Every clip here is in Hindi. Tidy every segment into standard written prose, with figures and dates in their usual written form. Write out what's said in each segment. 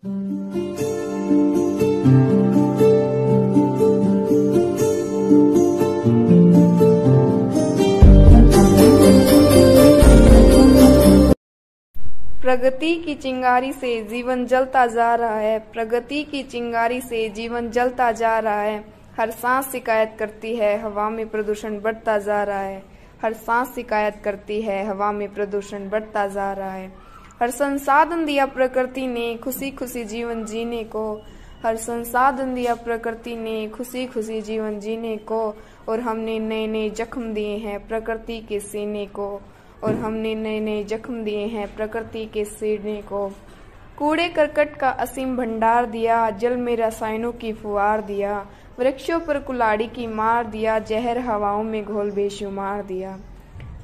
प्रगति की चिंगारी से जीवन जलता जा रहा है। प्रगति की चिंगारी से जीवन जलता जा रहा है। हर सांस शिकायत करती है, हवा में प्रदूषण बढ़ता जा रहा है। हर सांस शिकायत करती है, हवा में प्रदूषण बढ़ता जा रहा है। हर संसाधन दिया प्रकृति ने खुशी खुशी जीवन जीने को। हर संसाधन दिया प्रकृति ने खुशी खुशी जीवन जीने को। और हमने नए नए जख्म दिए हैं प्रकृति के सीने को। और हमने नए नए जख्म दिए हैं प्रकृति के सीने को। कूड़े करकट का असीम भंडार दिया, जल में रसायनों की फुहार दिया। वृक्षों पर कुल्हाड़ी की मार दिया, जहर हवाओं में घोल बेशुमार दिया।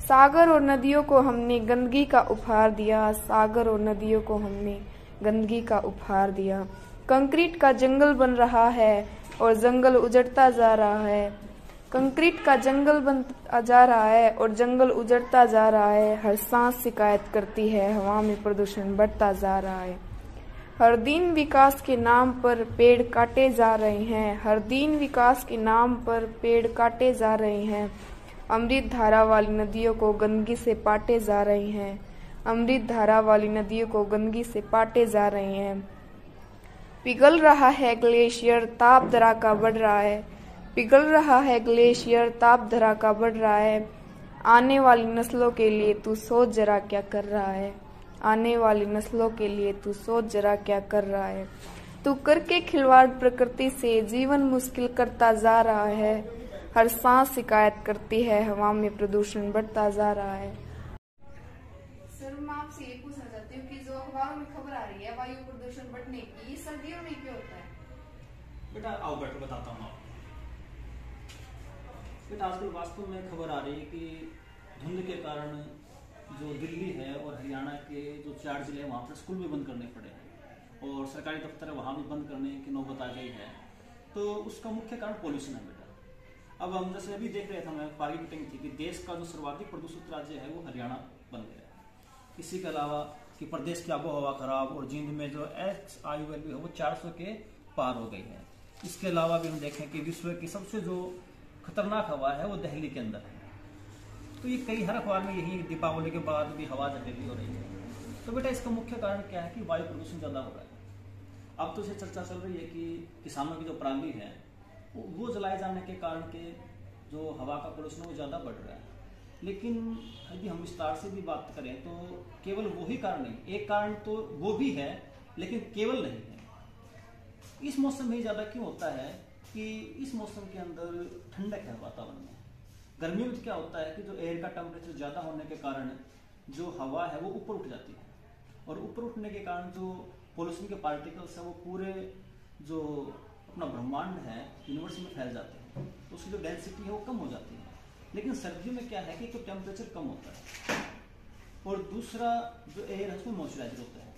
सागर और नदियों को हमने गंदगी का उपहार दिया। सागर और नदियों को हमने गंदगी का उपहार दिया। कंक्रीट का जंगल बन रहा है और जंगल उजड़ता जा रहा है। कंक्रीट का जंगल बनता जा रहा है और जंगल उजड़ता जा रहा है। हर सांस शिकायत करती है, हवा में प्रदूषण बढ़ता जा रहा है। हर दिन विकास के नाम पर पेड़ काटे जा रहे हैं। हर दिन विकास के नाम पर पेड़ काटे जा रहे हैं। अमृत धारा वाली नदियों को गंदगी से पाटे जा रहे हैं। अमृत धारा वाली नदियों को गंदगी से पाटे जा रहे हैं। पिघल रहा है ग्लेशियर, ताप धरा का बढ़ रहा है। पिघल रहा है ग्लेशियर, ताप धरा का बढ़ रहा है। आने वाली नस्लों के लिए तू सोच जरा क्या कर रहा है। आने वाली नस्लों के लिए तू सोच जरा क्या कर रहा है। तू करके खिलवाड़ प्रकृति से जीवन मुश्किल करता जा रहा है। हर सांस शिकायत करती है, हवा में प्रदूषण बढ़ता जा रहा है। सर, मैं आपसे ये पूछना चाहती हूँ कि जो अखबारों में खबर आ रही है वायु प्रदूषण बढ़ने की, सर्दियों में क्यों होता है? बेटा आओ बैठो, बताता हूँ आपको। बेटा आजकल वास्तव में खबर आ रही है कि धुंध के कारण जो दिल्ली है और हरियाणा के जो 4 जिले हैं वहाँ पर स्कूल भी बंद करने पड़े हैं और सरकारी दफ्तर है वहाँ भी बंद करने की नौबत आ गई है। तो उसका मुख्य कारण पॉल्यूशन है बेटा। अब हम जैसे अभी देख रहे थे, हमें पारी मीटिंग थी कि देश का जो सर्वाधिक प्रदूषित राज्य है वो हरियाणा बन गया है। इसी के अलावा कि प्रदेश की आबोहवा खराब और जींद में जो XI वैल्यू है वो 400 के पार हो गई है। इसके अलावा भी हम देखें कि विश्व की सबसे जो खतरनाक हवा है वो दिल्ली के अंदर है। तो ये कई हर अखबार में यही दीपावली के बाद भी हवा जहरीली हो रही है। तो बेटा इसका मुख्य कारण क्या है कि वायु प्रदूषण ज्यादा हो रहा है। अब तो इसे चर्चा चल रही है कि किसानों की जो पराली है वो जलाए जाने के कारण के जो हवा का प्रदूषण वो ज्यादा बढ़ रहा है। लेकिन यदि हम विस्तार से भी बात करें तो केवल वही कारण नहीं, एक कारण तो वो भी है लेकिन केवल नहीं है। इस मौसम में ज्यादा क्यों होता है कि इस मौसम के अंदर ठंडक है वातावरण में। गर्मियों में क्या होता है कि जो एयर का टेम्परेचर ज्यादा होने के कारण जो हवा है वो ऊपर उठ जाती है और ऊपर उठने के कारण जो पोल्यूशन के पार्टिकल्स है वो पूरे जो अपना ब्रह्मांड है यूनिवर्स में फैल जाते हैं, तो उसकी जो डेंसिटी है वो कम हो जाती है। लेकिन सर्दियों में क्या है कि तो टेम्परेचर कम होता है और दूसरा जो एयर है उसमें मॉइस्चराइजर होता है,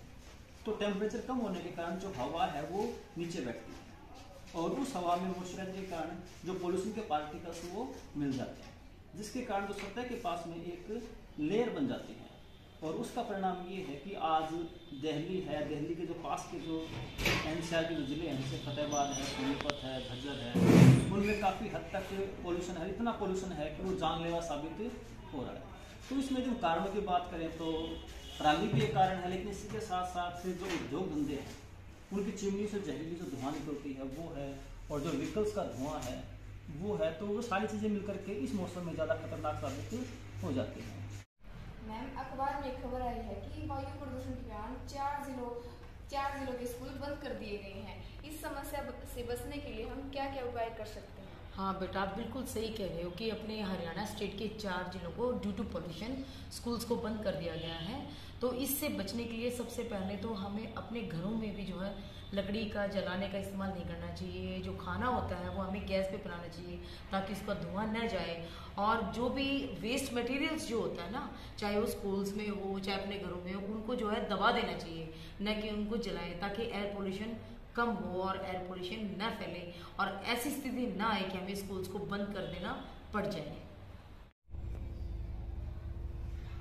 तो टेम्परेचर कम होने के कारण जो हवा है वो नीचे बैठती है और उस हवा में मॉइस्चराइजर के कारण जो पोल्यूशन के पार्टिकल्स वो मिल जाते हैं, जिसके कारण जो सतह के पास में एक लेयर बन जाती है। और उसका परिणाम ये है कि आज दिल्ली है, दिल्ली के जो पास के जो NCR के जो जिले हैं जैसे फतेहाबाद है, सोनीपत है, झज्जर है, उनमें काफ़ी हद तक पोल्यूशन है। इतना पोल्यूशन है कि वो जानलेवा साबित हो रहा है। तो इसमें जो कारणों की बात करें तो पराली भी एक कारण है, लेकिन इसी के साथ साथ से जो उद्योग धंधे हैं उनकी चिमनी से जहरीली जो धुआं निकलती है वो है, और जो व्हीकल्स का धुआं है वो है। तो वो सारी चीज़ें मिलकर के इस मौसम में ज़्यादा खतरनाक साबित हो जाती हैं। मैम, अखबार में एक खबर आई है कि वायु प्रदूषण के कारण 4 जिलों के स्कूल बंद कर दिए गए हैं। इस समस्या से बचने के लिए हम क्या क्या उपाय कर सकते हैं? हाँ बेटा, आप बिल्कुल सही कह रहे हो कि अपने हरियाणा स्टेट के 4 जिलों को ड्यू टू पोल्यूशन स्कूल्स को बंद कर दिया गया है। तो इससे बचने के लिए सबसे पहले तो हमें अपने घरों में भी जो है लकड़ी का जलाने का इस्तेमाल नहीं करना चाहिए। जो खाना होता है वो हमें गैस पे बनाना चाहिए ताकि उसका धुआं न जाए। और जो भी वेस्ट मटेरियल्स जो होता है ना, चाहे वो स्कूल्स में हो चाहे अपने घरों में हो, उनको जो है दबा देना चाहिए, न कि उनको जलाएं, ताकि एयर पोल्यूशन कम हो और एयर पोल्यूशन न फैले और ऐसी स्थिति ना आए कि हमें स्कूल्स को बंद कर देना पड़ जाए।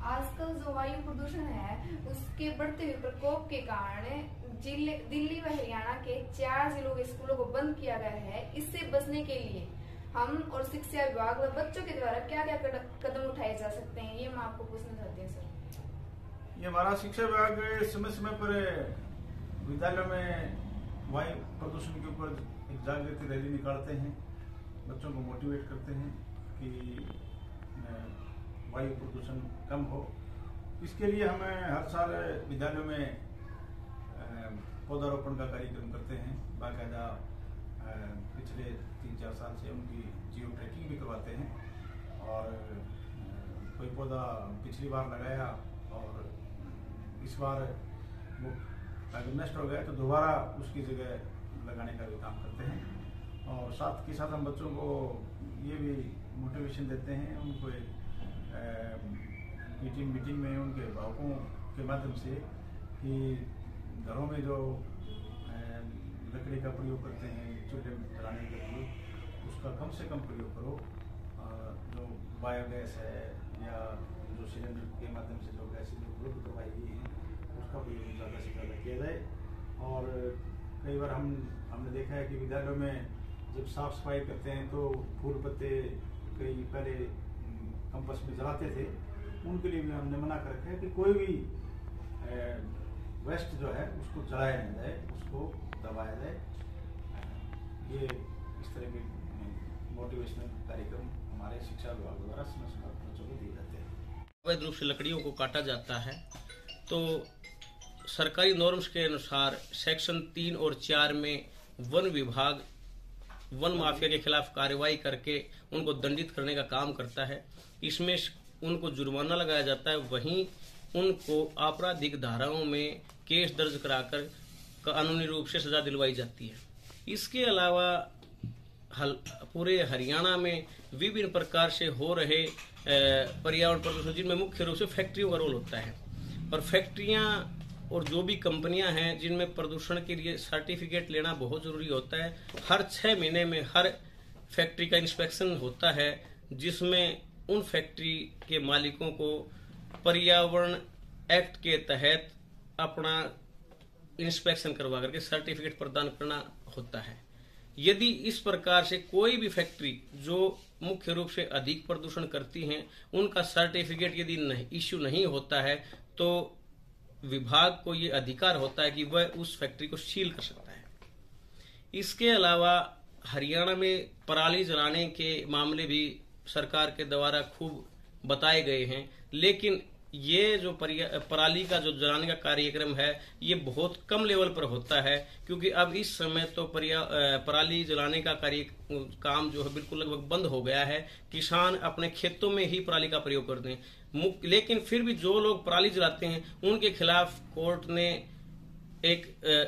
आजकल जो वायु प्रदूषण है उसके बढ़ते हुए प्रकोप के कारण दिल्ली व हरियाणा के 4 जिलों के स्कूलों को बंद किया गया है। इससे बचने के लिए हम और शिक्षा विभाग व बच्चों के द्वारा क्या क्या कदम उठाए जा सकते हैं, ये मैं आपको पूछना चाहती हूँ सर। ये हमारा शिक्षा विभाग समय समय पर विद्यालयों में वायु प्रदूषण के ऊपर एक जागृति रैली निकालते हैं, बच्चों को मोटिवेट करते हैं कि वायु प्रदूषण कम हो। इसके लिए हमें हर साल विद्यालयों में पौधारोपण का कार्यक्रम करते हैं। बाकायदा पिछले 3-4 साल से उनकी जियो ट्रैकिंग भी करवाते हैं और कोई पौधा पिछली बार लगाया और इस बार वो अगर नष्ट हो गया तो दोबारा उसकी जगह लगाने का भी काम करते हैं। और साथ के साथ हम बच्चों को ये भी मोटिवेशन देते हैं, उनको एक मीटिंग में उनके अभिभावकों के माध्यम से कि घरों में जो लकड़ी का प्रयोग करते हैं चूल्हे जलाने के लिए, उसका कम से कम प्रयोग करो। जो बायोगैस है या जो सिलेंडर के माध्यम से जो गैसें जो उपलब्ध करवाई गई हैं उसका प्रयोग ज़्यादा से ज़्यादा किया जाए। और कई बार हमने देखा है कि विद्यालयों में जब साफ सफाई करते हैं तो फूल पत्ते कई पहले कैंपस में जलाते थे, उनके लिए भी हमने मना कर रखा है कि कोई भी वेस्ट जो है उसको जलाया नहीं जाए, उसको दबाया जाए। ये इस तरह के मोटिवेशनल कार्यक्रम हमारे शिक्षा विभाग द्वारा समय समय पर बच्चों को दिए जाते हैं। अवैध रूप से लकड़ियों को काटा जाता है तो सरकारी नॉर्म्स के अनुसार सेक्शन 3 और 4 में वन विभाग वन माफिया के खिलाफ कार्रवाई करके उनको दंडित करने का काम करता है। इसमें उनको जुर्माना लगाया जाता है, वहीं उनको आपराधिक धाराओं में केस दर्ज कराकर कानूनी रूप से सजा दिलवाई जाती है। इसके अलावा पूरे हरियाणा में विभिन्न प्रकार से हो रहे पर्यावरण प्रदूषण जिनमें मुख्य रूप से फैक्ट्रियों का रोल होता है। और फैक्ट्रियां और जो भी कंपनियां हैं जिनमें प्रदूषण के लिए सर्टिफिकेट लेना बहुत जरूरी होता है। हर 6 महीने में हर फैक्ट्री का इंस्पेक्शन होता है, जिसमें उन फैक्ट्री के मालिकों को पर्यावरण एक्ट के तहत अपना इंस्पेक्शन करवा करके सर्टिफिकेट प्रदान करना होता है। यदि इस प्रकार से कोई भी फैक्ट्री जो मुख्य रूप से अधिक प्रदूषण करती हैं उनका सर्टिफिकेट यदि इश्यू नहीं होता है तो विभाग को ये अधिकार होता है कि वह उस फैक्ट्री को सील कर सकता है। इसके अलावा हरियाणा में पराली जलाने के मामले भी सरकार के द्वारा खूब बताए गए हैं, लेकिन ये जो पराली का जो जलाने का कार्यक्रम है ये बहुत कम लेवल पर होता है, क्योंकि अब इस समय तो पराली जलाने का काम जो है बिल्कुल लगभग बंद हो गया है। किसान अपने खेतों में ही पराली का प्रयोग करते हैं, लेकिन फिर भी जो लोग पराली जलाते हैं उनके खिलाफ कोर्ट ने एक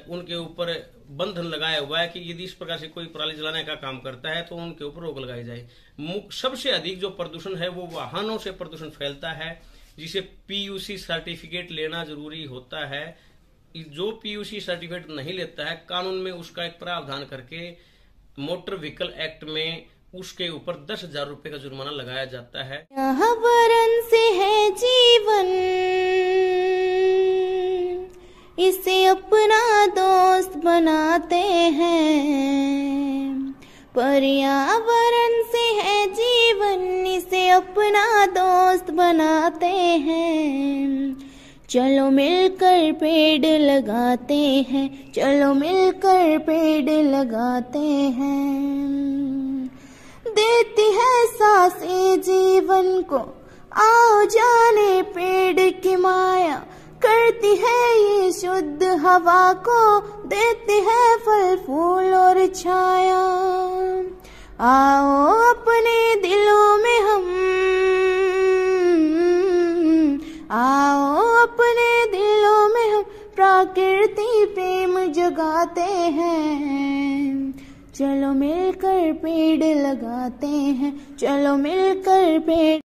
उनके ऊपर बंधन लगाया हुआ है कि यदि इस प्रकार से कोई पराली जलाने का काम करता है तो उनके ऊपर रोक लगाई जाए। सबसे अधिक जो प्रदूषण है वो वाहनों से प्रदूषण फैलता है, जिसे पीयूसी सर्टिफिकेट लेना जरूरी होता है। जो पीयूसी सर्टिफिकेट नहीं लेता है, कानून में उसका एक प्रावधान करके मोटर व्हीकल एक्ट में उसके ऊपर 10,000 रुपए का जुर्माना लगाया जाता है। यहाँ वरन से है जीवन, इसे अपना दोस्त बनाते हैं। पर्यावरण से है जीवन, इसे अपना दोस्त बनाते हैं। चलो मिलकर पेड़ लगाते हैं, चलो मिलकर पेड़ लगाते हैं। देती है सांसें जीवन को, आओ जाने पेड़ की माया। करती है ये शुद्ध हवा को, देती है फल फूल और छाया। आओ अपने दिलों में हम, आओ अपने दिलों में हम प्रकृति प्रेम जगाते हैं। चलो मिलकर पेड़ लगाते हैं, चलो मिलकर पेड़